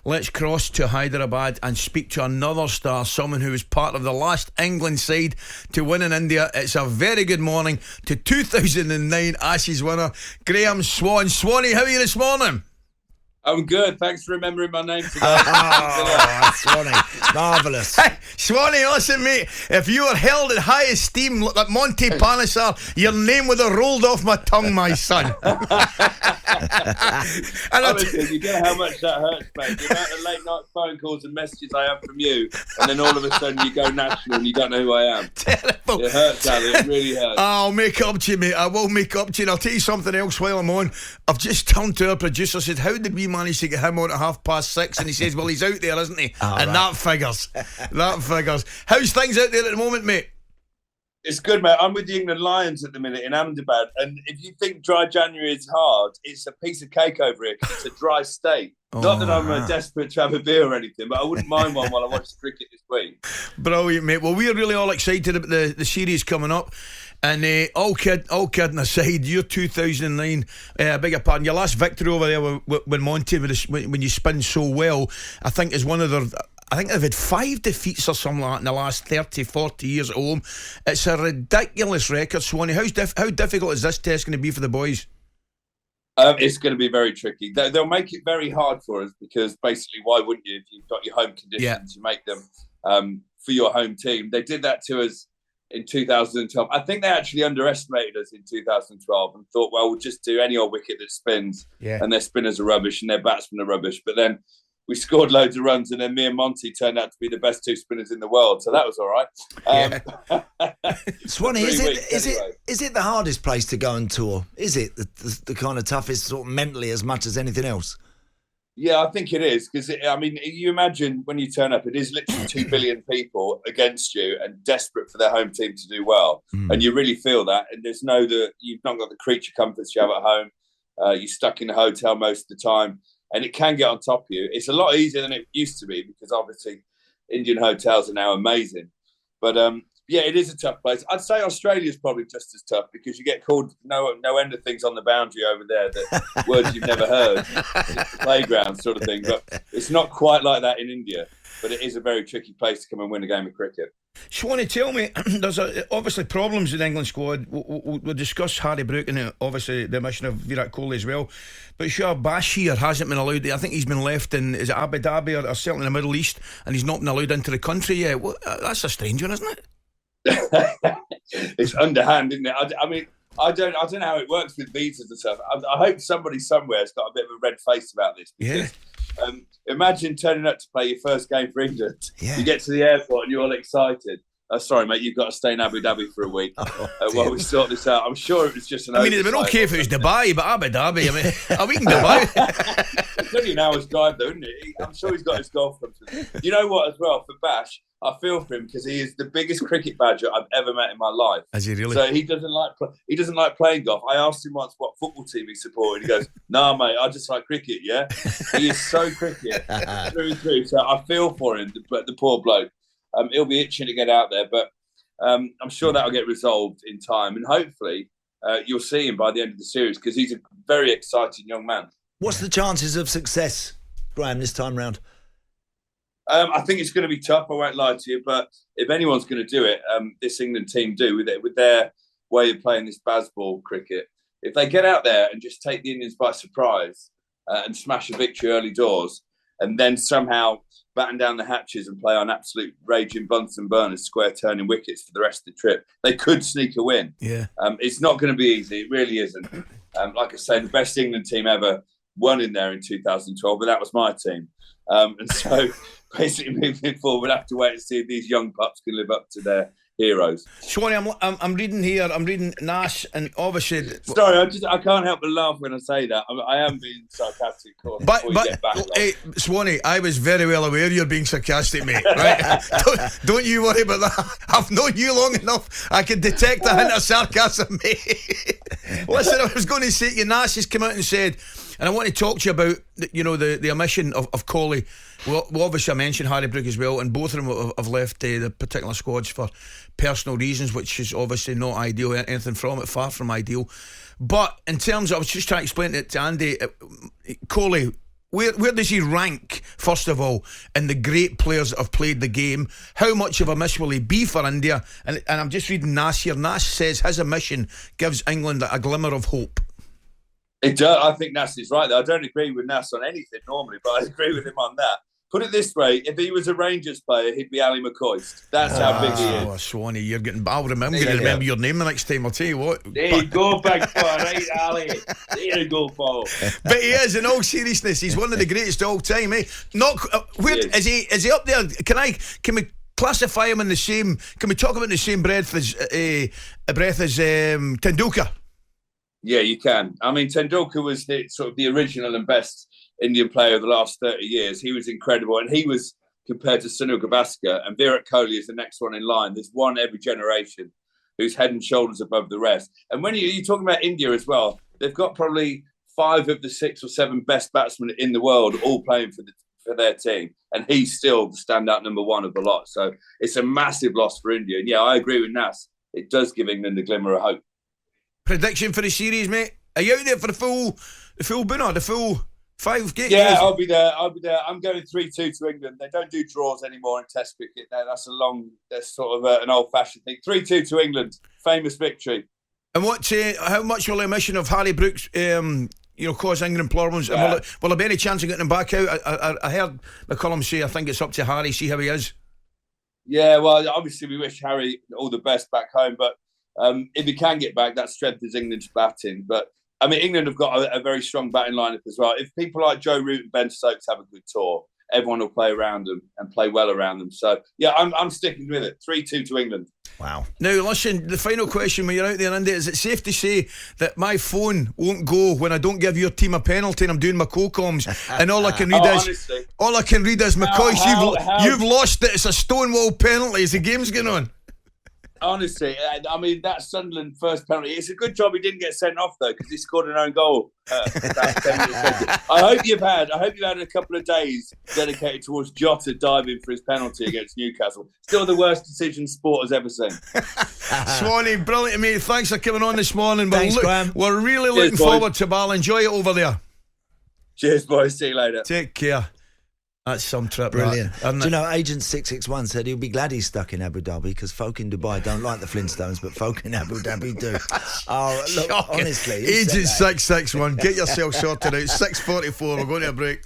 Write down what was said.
let's cross to Hyderabad and speak to another star, someone who was part of the last England side to win in India. It's a very good morning to 2009 Ashes winner Graeme Swann. Swanee, how are you this morning? I'm good. Thanks for remembering my name today. Swanee, marvellous. Hey, Swanee, listen, mate. If you were held in high esteem like Monty Panesar, your name would have rolled off my tongue, my son. Honestly, you get how much that hurts, mate. The amount of late night phone calls and messages I have from you, and then all of a sudden you go national and you don't know who I am. Terrible. It hurts, Ali. It really hurts. I'll make up to you, mate. I will make up to you. And I'll tell you something else while I'm on. I've just turned to our producer, said, how did we manage to get him on at 6:30? And he says, well, he's out there, isn't he? And right. That figures. That figures. How's things out there at the moment, mate? It's good, mate. I'm with the England Lions at the minute in Ahmedabad. And if you think dry January is hard, it's a piece of cake over here. It's a dry state. Not that I'm desperate to have a beer or anything, but I wouldn't mind one while I watch the cricket this week. Brilliant, mate. Well, we're really all excited about the series coming up. And all kidding aside, your 2009, beg your pardon, your last victory over there when Monty, when you spin so well, I think is one of their... I think they've had 5 defeats or something like that in the last 30, 40 years at home. It's a ridiculous record, Swanee. How difficult is this test going to be for the boys? It's going to be very tricky. They'll make it very hard for us because basically, why wouldn't you? If you've got your home conditions, you make them for your home team. They did that to us in 2012. I think they actually underestimated us in 2012 and thought, well, we'll just do any old wicket that spins, and their spinners are rubbish and their batsmen are rubbish. But then we scored loads of runs, and then me and Monty turned out to be the best 2 spinners in the world. So that was all right. Swanee, is it the hardest place to go and tour? Is it the kind of toughest sort of mentally as much as anything else? Yeah, I think it is because you imagine when you turn up, it is literally 2 billion people against you and desperate for their home team to do well, and you really feel that. And you've not got the creature comforts you have at home. You're stuck in a hotel most of the time. And it can get on top of you. It's a lot easier than it used to be because obviously Indian hotels are now amazing. But it is a tough place. I'd say Australia's probably just as tough because you get called no end of things on the boundary over there, that words you've never heard, playground sort of thing. But it's not quite like that in India. But it is a very tricky place to come and win a game of cricket. Swanee, tell me, there's obviously problems in the England squad. We'll discuss Harry Brook and obviously the omission of Virat Kohli as well. But sure, Bashir hasn't been allowed. I think he's been left in, is it Abu Dhabi or certainly in the Middle East, and he's not been allowed into the country yet. That's a strange one, isn't it? It's underhand, isn't it? I don't know how it works with visas and stuff. I hope somebody somewhere has got a bit of a red face about this. Because, imagine turning up to play your first game for England. Yeah. You get to the airport and you're all excited. Sorry, mate, you've got to stay in Abu Dhabi for a week while we sort this out. I'm sure it was just an it'd have been okay if it was Dubai, but Abu Dhabi, a week in Dubai. It's only an hour's drive, though, isn't it? I'm sure he's got his golf clubs. You know what, as well, for Bash, I feel for him because he is the biggest cricket badger I've ever met in my life. Is he really? So he doesn't like playing golf. I asked him once what football team he supported. He goes, "Nah, mate, I just like cricket." Yeah, he is so cricket through and through. So I feel for him, the poor bloke. He'll be itching to get out there, but I'm sure that'll get resolved in time, and hopefully you'll see him by the end of the series because he's a very exciting young man. What's the chances of success, Graeme, this time round? I think it's going to be tough, I won't lie to you, but if anyone's going to do it, this England team do with their way of playing this baseball cricket. If they get out there and just take the Indians by surprise and smash a victory early doors, and then somehow batten down the hatches and play on absolute raging Bunsen burners, square turning wickets for the rest of the trip, they could sneak a win. Yeah, it's not going to be easy. It really isn't. Like I say, the best England team ever won in there in 2012, but that was my team. And so basically moving forward, we'll have to wait and see if these young pups can live up to their heroes. Swanee, I'm reading here. I'm reading Nash, and obviously. Sorry, I can't help but laugh when I say that. I am being sarcastic, of course. But hey, Swanee, I was very well aware you're being sarcastic, mate. Right? don't you worry about that. I've known you long enough. I can detect a hint of sarcasm, mate. Listen, I was going to say to you, Nash has come out and said, and I want to talk to you about the omission of Kohli. Well, obviously I mentioned Harry Brook as well, and both of them have left the particular squads for personal reasons, which is obviously not ideal. Anything from it, far from ideal. But in terms of, I was just trying to explain it to Andy, Kohli where does he rank, first of all, in the great players that have played the game? How much of a miss will he be for India? And I'm just reading Nas here. Nas says his omission gives England a glimmer of hope. It does. I think Nas is right, though. I don't agree with Nas on anything normally, but I agree with him on that. Put it this way, if he was a Rangers player, he'd be Ali McCoist. That's how big he is. Oh, Swanee, you're getting... I'm going to remember your name the next time, I'll tell you what. There you go, big boy, right, Ali. There you go, Paul. But he is, in all seriousness, he's one of the greatest of all time, eh? Where is he up there? Can we classify him in the same... Can we talk about the same breath as Tendulkar? Yeah, you can. I mean, Tendulkar was the original and best Indian player of the last 30 years. He was incredible, and he was compared to Sunil Gavaskar, and Virat Kohli is the next one in line. There's one every generation who's head and shoulders above the rest. And when you're talking about India as well, they've got probably 5 of the 6 or 7 best batsmen in the world all playing for their team, and he's still the standout number 1 of the lot. So it's a massive loss for India. And yeah, I agree with Nas. It does give England a glimmer of hope. Prediction for the series, mate? Are you out there for the full Booner, the full 5 games? Yeah, I'll be there. I'm going 3-2 to England. They don't do draws anymore in Test cricket. That's sort of an old-fashioned thing. 3-2 to England. Famous victory. And how much will the omission of Harry Brooks, cause England problems? Yeah. And will there be any chance of getting him back out? I heard McCullum say, I think it's up to Harry. See how he is. Yeah, well, obviously we wish Harry all the best back home, but if he can get back, that strengthens England's batting. But I mean, England have got a very strong batting lineup as well. If people like Joe Root and Ben Stokes have a good tour, everyone will play around them and play well around them. So, yeah, I'm sticking with it. 3-2 to England. Wow. Now, listen, the final question when you're out there in India, is it safe to say that my phone won't go when I don't give your team a penalty and I'm doing my co-coms and all I can read is McCoy, you've lost it. It's a stonewall penalty as the game's going on. Honestly, I mean, that's Sunderland first penalty. It's a good job he didn't get sent off, though, because he scored an own goal. I hope you've had a couple of days dedicated towards Jota diving for his penalty against Newcastle. Still the worst decision sport has ever seen. Swanee, brilliant, mate. Thanks for coming on this morning. Thanks, Graeme. We're really looking forward to Bal. Enjoy it over there. Cheers, boys. See you later. Take care. That's some trip. Brilliant. Do you know, Agent 661 said he'll be glad he's stuck in Abu Dhabi because folk in Dubai don't like the Flintstones, but folk in Abu Dhabi do. Oh, look, honestly. Agent 661, get yourself sorted out. 6:44, we're going to a break.